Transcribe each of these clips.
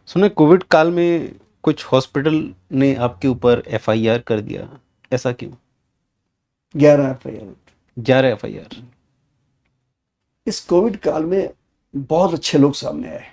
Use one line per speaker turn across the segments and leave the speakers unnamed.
सुने कोविड काल में कुछ हॉस्पिटल ने आपके ऊपर एफआईआर कर दिया, ऐसा क्यों?
11 FIR।
11 एफआईआर।
इस कोविड काल में बहुत अच्छे लोग सामने आए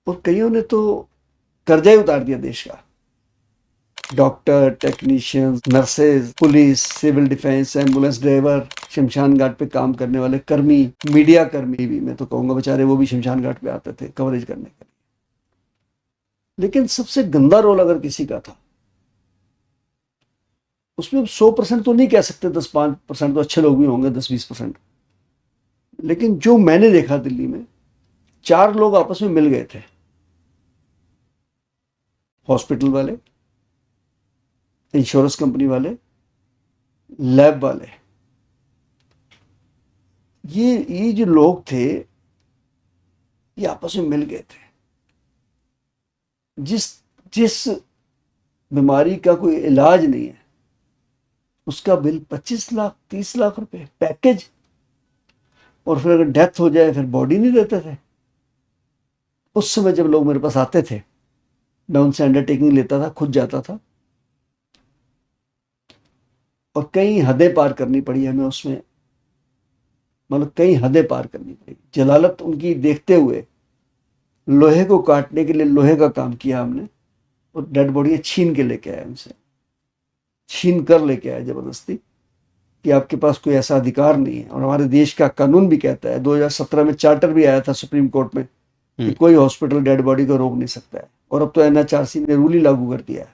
और कईयों ने तो कर्जा ही उतार दिया देश का। Doctor, technicians, nurses, police, civil defence, ambulance driver, शमशान घाट पे काम करने वाले कर्मी, मीडिया कर्मी भी मैं तो कहूंगा, बेचारे वो भी शमशान घाट पे आते थे कवरेज करने के लिए। लेकिन सबसे गंदा रोल अगर किसी का था, उसमें 100% तो नहीं कह सकते, 10-5% तो अच्छे लोग भी होंगे, 10-20%। लेकिन जो मैंने देखा दिल्ली में, 4 लोग आपस में मिल गए थे। हॉस्पिटल वाले, इंश्योरेंस कंपनी वाले, लैब वाले, ये जो लोग थे, ये आपस में मिल गए थे। जिस जिस बीमारी का कोई इलाज नहीं है, उसका बिल 25 लाख 30 लाख रुपए पैकेज। और फिर अगर डेथ हो जाए फिर बॉडी नहीं देते थे। उस समय जब लोग मेरे पास आते थे, मैं उनसे अंडरटेकिंग लेता था, खुद जाता था। और कई हदें पार करनी पड़ी हमें उसमें, मतलब कई हदें पार करनी पड़ी। जलालत उनकी देखते हुए लोहे को काटने के लिए लोहे का काम किया हमने, और डेड बॉडी छीन के लेके आए उनसे, छीन कर लेके आए जबरदस्ती, कि आपके पास कोई ऐसा अधिकार नहीं है। और हमारे देश का कानून भी कहता है, 2017 में चार्टर भी आया था सुप्रीम कोर्ट में, कि
हम्म।
कोई हॉस्पिटल डेड बॉडी को रोक नहीं सकता है। और अब तो NHRC ने रूल ही लागू कर दिया है।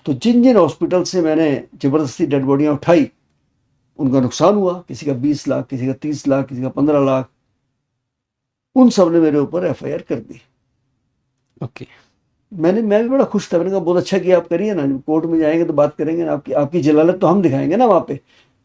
तो जिन जिन हॉस्पिटल से मैंने जबरदस्ती डेड बॉडियां उठाई, उनका नुकसान हुआ, किसी का 20 लाख, किसी का 30 लाख, किसी का 15 लाख, उन सब ने मेरे ऊपर FIR कर दी।
ओके।
मैं भी बड़ा खुश था। मैंने कहा बहुत अच्छा किया, आप करिए ना, कोर्ट में जाएंगे तो बात करेंगे ना, आपकी आपकी जलालत तो हम दिखाएंगे ना वहां पे,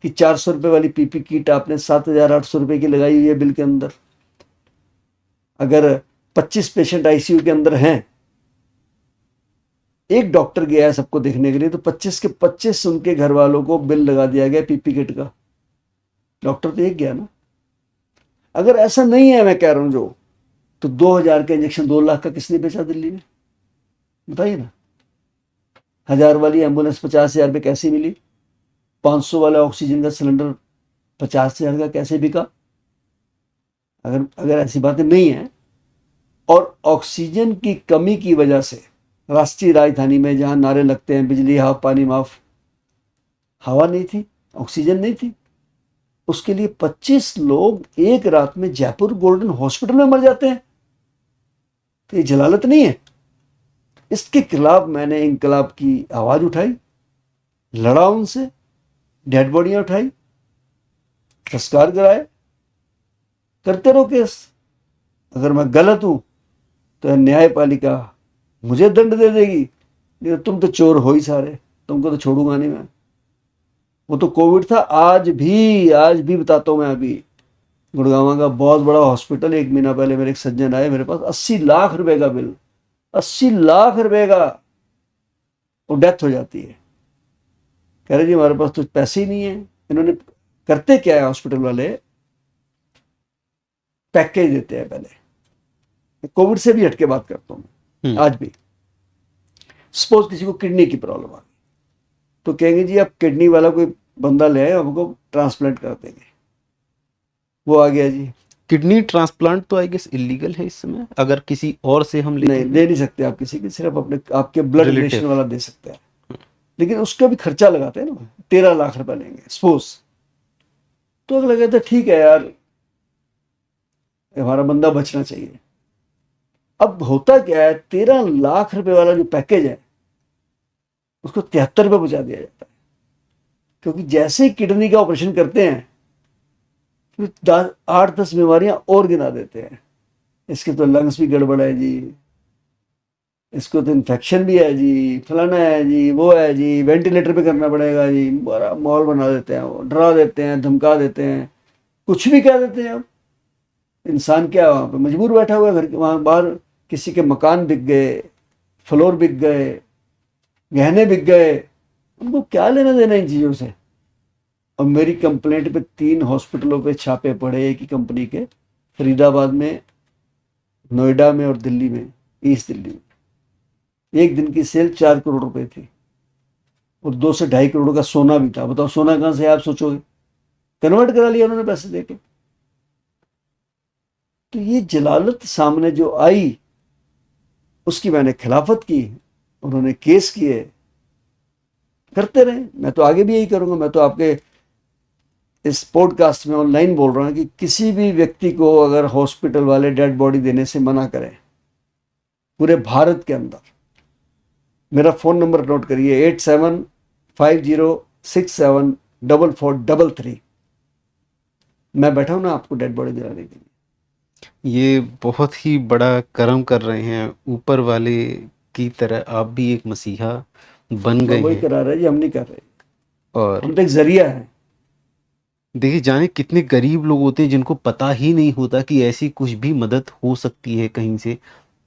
कि 400 रुपए वाली PP किट आपने 7,800 रुपए की लगाई हुई है बिल के अंदर। अगर 25 पेशेंट ICU के अंदर हैं, एक डॉक्टर गया है सबको देखने के लिए, तो 25 के 25 उनके घर वालों को बिल लगा दिया गया PP किट का। डॉक्टर तो एक गया ना। अगर ऐसा नहीं है, मैं कह रहा हूं जो, तो 2,000 का इंजेक्शन 2 लाख का किसने बेचा दिल्ली में? बताइए ना। 1,000 वाली एम्बुलेंस 50,000 पे कैसे मिली? 500 वाला ऑक्सीजन का सिलेंडर 50,000 का कैसे बिका? अगर अगर ऐसी बातें नहीं है। और ऑक्सीजन की कमी की वजह से राष्ट्रीय राजधानी में जहां नारे लगते हैं बिजली हाफ पानी माफ, हवा नहीं थी, ऑक्सीजन नहीं थी। उसके लिए 25 लोग एक रात में जयपुर गोल्डन हॉस्पिटल में मर जाते हैं। तो ये जलालत नहीं है? इसके खिलाफ मैंने इंकलाब की आवाज उठाई, लड़ा उनसे, डेड बॉडियां उठाई, संस्कार कराए, करते रहो केस। अगर मैं गलत हूं तो न्यायपालिका मुझे दंड दे देगी, नहीं तो तुम तो चोर हो ही सारे, तुमको तो छोड़ूंगा नहीं मैं। वो तो कोविड था, आज भी बताता हूं मैं। अभी गुड़गांव का बहुत बड़ा हॉस्पिटल, 1 महीना पहले मेरे एक सज्जन आए, मेरे पास 80 लाख रुपए का बिल, 80 लाख रुपए का। वो डेथ हो जाती है, कह रहे जी हमारे पास तो पैसे ही नहीं है। इन्होंने करते क्या है हॉस्पिटल वाले, पैकेज देते हैं पहले। कोविड से भी हटके बात करता हूं मैं,
हम्म।
आज भी। सपोज किसी को किडनी की प्रॉब्लम आ गई, तो कहेंगे जी आप किडनी वाला कोई बंदा ले आए, हमको ट्रांसप्लांट कर देंगे। वो आ गया जी।
किडनी ट्रांसप्लांट तो आई गेस इलीगल है इस समय, अगर किसी और से हम लेते
नहीं,
हैं।
दे नहीं सकते आप किसी की, सिर्फ अपने आपके ब्लड रिलेशन
रिलेटिव।
वाला दे सकते हैं। लेकिन उसका भी खर्चा लगाते हैं ना, 13 लाख रुपए लेंगे सपोज। तो अगला कहता है ठीक है यार, हमारा बंदा बचना चाहिए। अब होता क्या है, 13 लाख रुपए वाला जो पैकेज है, उसको 73 रुपए पहुंचा दिया जाता है। क्योंकि जैसे ही किडनी का ऑपरेशन करते हैं, फिर 8-10 बीमारियां और गिना देते हैं। इसके तो लंग्स भी गड़बड़ है जी, इसको तो इन्फेक्शन भी है जी, फलाना है जी, वो है जी, वेंटिलेटर पे करना पड़ेगा जी। बड़ा माहौल बना देते हैं, वो डरा देते हैं, धमका देते हैं, कुछ भी कह देते हैं। अब इंसान क्या वहां पे मजबूर बैठा हुआ है घर के, वहां बाहर किसी के मकान बिक गए, फ्लोर बिक गए, गहने बिक गए, उनको क्या लेना देना इन चीजों से। और मेरी कंप्लेंट पे 3 हॉस्पिटलों पे छापे पड़े, एक ही कंपनी के, फरीदाबाद में नोएडा में और दिल्ली में, ईस्ट दिल्ली में एक दिन की सेल 4 करोड़ रुपए थी और 2 से 2.5 करोड़ का सोना भी था। बताओ सोना कहां से आप सोचोगे, कन्वर्ट करा लिया उन्होंने पैसे देके। तो ये जलालत सामने जो आई उसकी मैंने खिलाफत की, उन्होंने केस किए, करते रहे। मैं तो आगे भी यही करूंगा। मैं तो आपके इस पॉडकास्ट में ऑनलाइन बोल रहा हूं कि किसी भी व्यक्ति को अगर हॉस्पिटल वाले डेड बॉडी देने से मना करें पूरे भारत के अंदर, मेरा फ़ोन नंबर नोट करिए 8750674433। मैं बैठा हूं ना आपको डेड बॉडी दिलाने के लिए।
ये बहुत ही बड़ा कर्म कर रहे हैं, ऊपर वाले की तरह आप भी एक मसीहा बन
मैं
गए
वही
हैं।
करा रहा है जी, हम नहीं कर रहे।
और
हम तो एक जरिया है।
देखिए, जाने कितने गरीब लोग होते हैं जिनको पता ही नहीं होता कि ऐसी कुछ भी मदद हो सकती है कहीं से।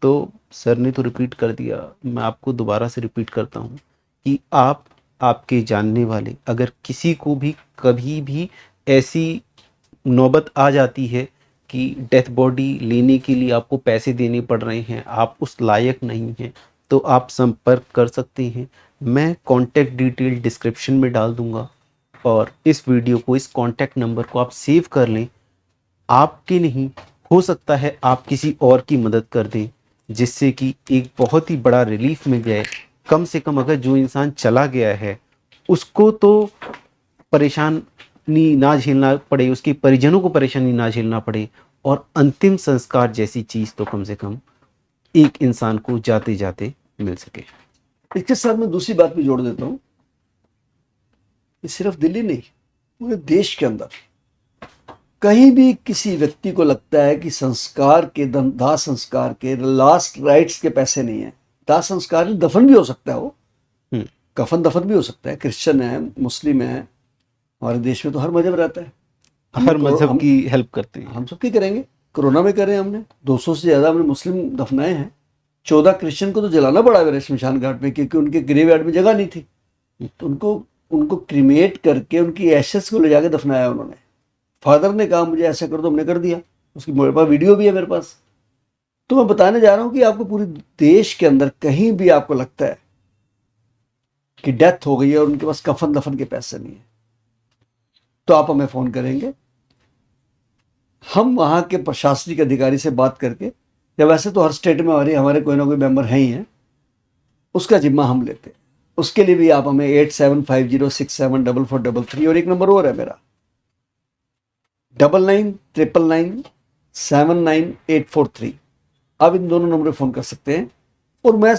तो सर ने तो रिपीट कर दिया, मैं आपको दोबारा से रिपीट करता हूँ कि आप, आपके जानने वाले, अगर किसी को भी कभी भी ऐसी नौबत आ जाती है कि डेथ बॉडी लेने के लिए आपको पैसे देने पड़ रहे हैं, आप उस लायक नहीं हैं, तो आप संपर्क कर सकते हैं। मैं कॉन्टैक्ट डिटेल डिस्क्रिप्शन में डाल दूंगा और इस वीडियो को, इस कॉन्टैक्ट नंबर को आप सेव कर लें। आपके नहीं, हो सकता है आप किसी और की मदद कर दें, जिससे कि एक बहुत ही बड़ा रिलीफ मिल जाए। कम से कम अगर जो इंसान चला गया है उसको तो परेशानी ना झेलना पड़े, उसके परिजनों को परेशानी ना झेलना पड़े, और अंतिम संस्कार जैसी चीज़ तो कम से कम एक इंसान को जाते जाते मिल सके।
इसके साथ मैं दूसरी बात भी जोड़ देता हूं कि सिर्फ दिल्ली नहीं, पूरे देश के अंदर कहीं भी किसी व्यक्ति को लगता है कि संस्कार के, दाह संस्कार के लास्ट राइट्स के पैसे नहीं है। दाह संस्कार में दफन भी हो सकता है, वो
हम्म,
कफन दफन भी हो सकता है। क्रिश्चियन है, मुस्लिम है, हमारे देश में तो हर मजहब रहता है। हमने
हर मजहब
हम
की हेल्प करते हैं।
हम सबकी करेंगे। कोरोना में करें हमने, 200 से ज़्यादा हमने मुस्लिम दफनाए हैं। 14 क्रिश्चियन को तो जलाना पड़ा मेरे शमशान घाट में, क्योंकि उनके ग्रेव यार्ड में जगह नहीं थी। तो उनको उनको क्रीमेट करके उनकी एशेस को ले जाके दफनाया उन्होंने। फादर ने कहा मुझे ऐसा कर दो, हमने कर दिया। उसकी मेरे पास वीडियो भी है मेरे पास। तो मैं बताने जा रहा हूँ कि आपको पूरे देश के अंदर कहीं भी आपको लगता है कि डेथ हो गई है और उनके पास कफन दफन के पैसे नहीं है, तो आप हमें फ़ोन करेंगे। हम वहाँ के प्रशासनिक अधिकारी से बात करके, या वैसे तो हर स्टेट में हमारे कोई ना कोई मेंबर हैं ही हैं, उसका जिम्मा हम लेते हैं। उसके लिए भी आप हमें 8750674433, और एक नंबर और है मेरा 9999979843। आप इन दोनों नंबर पर फ़ोन कर सकते हैं। और मैं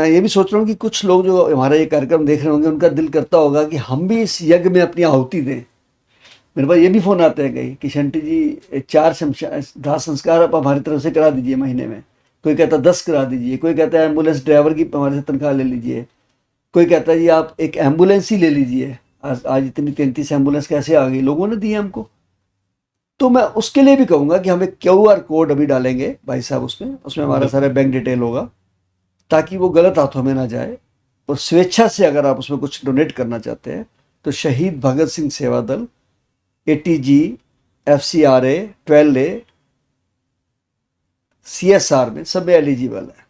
ये भी सोच रहा हूँ कि कुछ लोग जो हमारा ये कार्यक्रम देख रहे होंगे, उनका दिल करता होगा कि हम भी इस यज्ञ में अपनी आहुति दें। मेरे पास ये भी फ़ोन आते हैं कई कि शंटी जी 4 दाह संस्कार आप हमारी तरफ से करा दीजिए महीने में। कोई कहता 10 करा दीजिए, कोई कहता है एम्बुलेंस ड्राइवर की हमारे से तनख्वाह ले लीजिए, कोई कहता है जी आप एक एम्बुलेंस ही ले लीजिए। आज इतनी 33 एम्बुलेंस कैसे आ गई, लोगों ने दी है हमको। तो मैं उसके लिए भी कहूँगा कि हम एक QR कोड अभी डालेंगे भाई साहब, उसमें हमारा सारा बैंक डिटेल होगा, ताकि वो गलत हाथों में ना जाए। और स्वेच्छा से अगर आप उसमें कुछ डोनेट करना चाहते हैं तो शहीद भगत सिंह सेवा दल, ATG, FCRA, 12A, CSR में सब एलिजिबल है।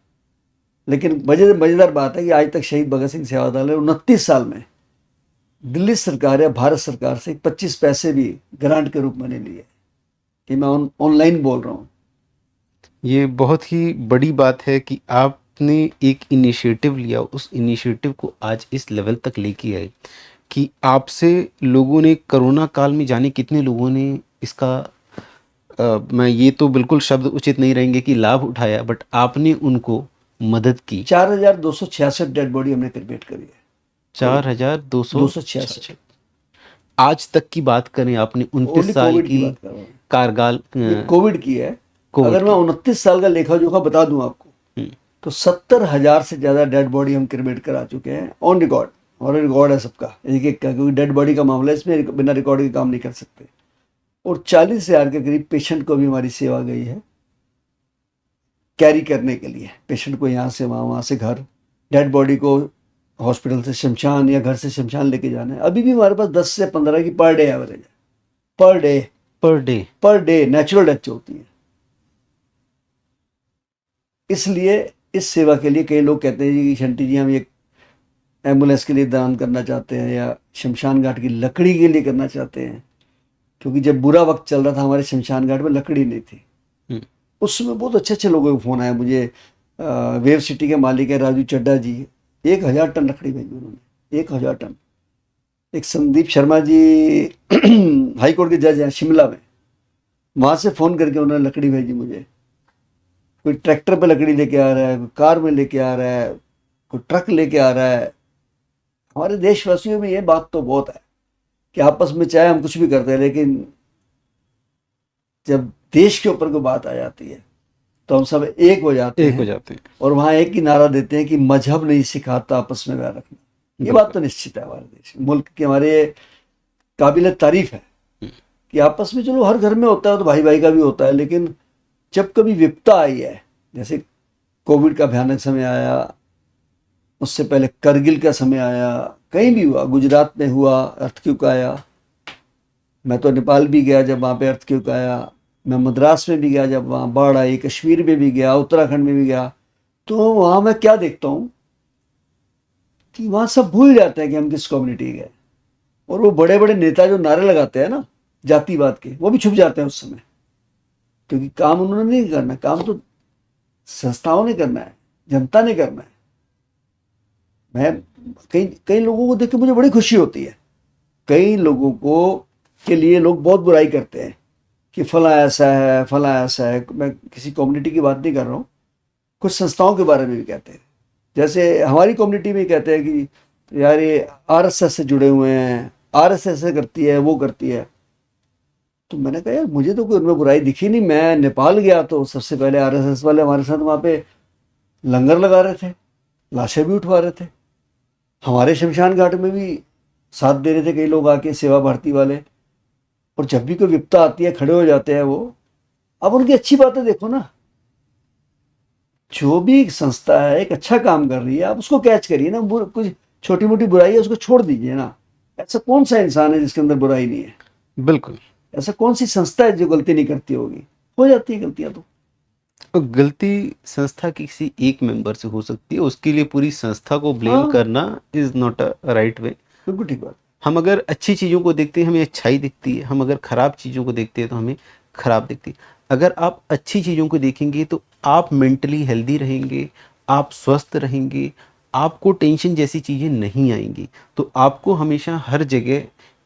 लेकिन मजेदार बात है कि आज तक शहीद भगत सिंह सेवा दल ने 29 साल में दिल्ली सरकार या भारत सरकार से 25 पैसे भी ग्रांट के रूप में नहीं लिए। कि मैं ऑनलाइन बोल रहा हूँ।
ये बहुत ही बड़ी बात है कि आपने एक इनिशिएटिव लिया, उस इनिशिएटिव को आज इस लेवल तक लेके आए कि आपसे लोगों ने, कोरोना काल में जाने कितने लोगों ने इसका मैं ये तो बिल्कुल शब्द उचित नहीं रहेंगे कि लाभ उठाया, बट आपने उनको मदद की।
4266 डेड बॉडी हमने क्रिएट करी है।
4266।
266
आज तक की बात करें, आपने 29
ओनली
साल
कोविड की
की
बात कर रहा हूँ।
कारगाल
ये कोविड की है।
कोविड
अगर मैं
की।
29 साल का लेखा जोखा बता दूं आपको,
हम्म,
तो 70,000 से ज़्यादा डेड बॉडी हम क्रिएट करा चुके हैं ऑन रिकॉर्ड। और रिकॉर्ड है सबका, एक एक का, क्योंकि डेड बॉडी का मामला है, इसमें बिना रिकॉर्ड के काम नहीं कर सकते। और 40,000 के करीब पेशेंट को भी हमारी सेवा गई है कैरी करने के लिए। पेशेंट को यहाँ से वहाँ, वहाँ से घर, डेड बॉडी को हॉस्पिटल से शमशान या घर से शमशान लेके जाना है। अभी भी हमारे पास 10 से 15 की पर डे एवरेज है। Per day
per day.
Per day natural death जो होती है। इसलिए इस सेवा के लिए कई लोग कहते हैं जी कि शंटी जी हम ये एम्बुलेंस के लिए दान करना चाहते हैं या शमशान घाट की लकड़ी के लिए करना चाहते हैं, क्योंकि जब बुरा वक्त चल रहा था हमारे शमशान घाट में लकड़ी नहीं थी।
हम्म,
उस समय बहुत अच्छे अच्छे लोगों के फ़ोन आए मुझे। वेव सिटी के मालिक है राजू चड्डा जी, 1,000 टन लकड़ी भेजी उन्होंने, 1,000 टन। एक संदीप शर्मा जी हाई कोर्ट के जज हैं शिमला में, वहाँ से फ़ोन करके उन्होंने लकड़ी भेजी मुझे। कोई ट्रैक्टर पे लकड़ी लेके आ रहा है, कोई कार में लेके आ रहा है, कोई ट्रक लेके आ रहा है। हमारे देशवासियों में ये बात तो बहुत है कि आपस में चाहे हम कुछ भी करते हैं, लेकिन जब देश के ऊपर कोई बात आ जाती है तो हम सब एक हो जाते
एक हो
हैं
जाते हैं।
और वहाँ एक ही नारा देते हैं कि मजहब नहीं सिखाता आपस में प्यार रखना। ये बात
बिल्कुल।
तो निश्चित है, हमारे देश मुल्क के हमारे काबिल तारीफ है कि आपस में चलो हर घर में होता है तो भाई भाई का भी होता है, लेकिन जब कभी विपदा आई है, जैसे कोविड का भयानक समय आया, उससे पहले करगिल का समय आया, कहीं भी हुआ, गुजरात में हुआ, अर्थक्वेक आया, मैं तो नेपाल भी गया जब वहाँ पे अर्थक्वेक आया, मैं मद्रास में भी गया जब वहाँ बाढ़ आई, कश्मीर में भी गया, उत्तराखंड में भी गया, तो वहाँ मैं क्या देखता हूँ कि वहाँ सब भूल जाते हैं कि हम किस कम्युनिटी के हैं। और वो बड़े बड़े नेता जो नारे लगाते हैं ना जातिवाद के, वो भी छुप जाते हैं उस समय, क्योंकि काम उन्होंने नहीं करना, काम तो संस्थाओं ने करना है, जनता ने करना है। मैं कई कई लोगों को देख के मुझे बड़ी खुशी होती है। कई लोगों को के लिए लोग बहुत बुराई करते हैं कि फला ऐसा है, फला ऐसा है। मैं किसी कम्युनिटी की बात नहीं कर रहा हूँ, कुछ संस्थाओं के बारे में भी कहते हैं। जैसे हमारी कम्युनिटी में कहते हैं कि यार ये आरएसएस से जुड़े हुए हैं, आरएसएस से करती है, वो करती है। तो मैंने कहा यार मुझे तो कोई उनमें बुराई दिखी नहीं। मैं नेपाल गया तो सबसे पहले आरएसएस वाले हमारे साथ वहाँ पे लंगर लगा रहे थे, लाशें भी उठवा रहे थे। हमारे शमशान घाट में भी साथ दे रहे थे कई लोग आके, सेवा भारती वाले। और जब भी कोई विपदा आती है खड़े हो जाते हैं वो। अब उनकी अच्छी बातें देखो ना, जो भी एक संस्था है एक अच्छा काम कर रही है, आप उसको कैच करिए ना। कुछ छोटी मोटी बुराई है उसको छोड़ दीजिए ना। ऐसा कौन सा इंसान है जिसके अंदर बुराई नहीं है?
बिल्कुल।
ऐसा कौन सी संस्था है जो गलती नहीं करती होगी? हो जाती है गलतियां तो।
और गलती संस्था की किसी एक मेंबर से हो सकती है, उसके लिए पूरी संस्था को ब्लेम
हाँ,
करना is not a right way.
बिल्कुल ठीक बात।
हम अगर अच्छी चीज़ों को देखते हैं हमें अच्छाई दिखती है, हम अगर खराब चीज़ों को देखते हैं तो हमें खराब दिखती है। अगर आप अच्छी चीज़ों को देखेंगे तो आप मेंटली हेल्दी रहेंगे, आप स्वस्थ रहेंगे, आपको टेंशन जैसी चीज़ें नहीं आएंगी। तो आपको हमेशा हर जगह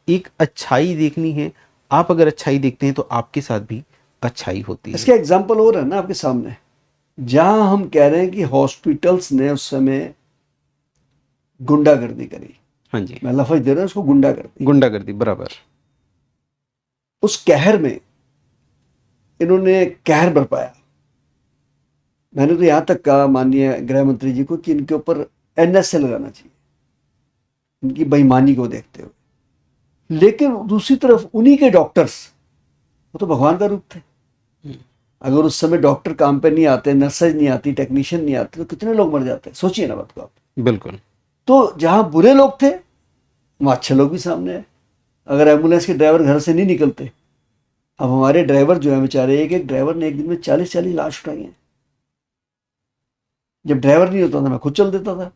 एक अच्छाई देखनी है। आप अगर अच्छाई देखते हैं तो आपके साथ भी अच्छाई होती है।
इसका एग्जाम्पल और है ना आपके सामने, जहां हम कह रहे हैं कि हॉस्पिटल्स ने उस समय गुंडागर्दी करी।
हाँ जी।
मैं लफज दे रहा हूं उसको, गुंडागर्दी।
गुंडागर्दी बराबर।
उस कहर में इन्होंने कहर बरपाया। मैंने तो यहां तक कहा माननीय गृह मंत्री जी को कि इनके ऊपर एनएसए लगाना चाहिए, इनकी बेईमानी को देखते हुए। लेकिन दूसरी तरफ उन्हीं के डॉक्टर्स, वो तो भगवान का रूप थे। अगर उस समय डॉक्टर काम पे नहीं आते, नर्सेज नहीं आती, टेक्नीशियन नहीं आते, तो कितने लोग मर जाते हैं? सोचिए ना बात को आप।
बिल्कुल।
तो जहां बुरे लोग थे वहां अच्छे लोग भी सामने आए। अगर एम्बुलेंस के ड्राइवर घर से नहीं निकलते, अब हमारे ड्राइवर जो है बेचारे, एक एक ड्राइवर ने एक दिन में 40-40 लाश उठाई हैं। जब ड्राइवर नहीं होता था मैं खुद चल देता था।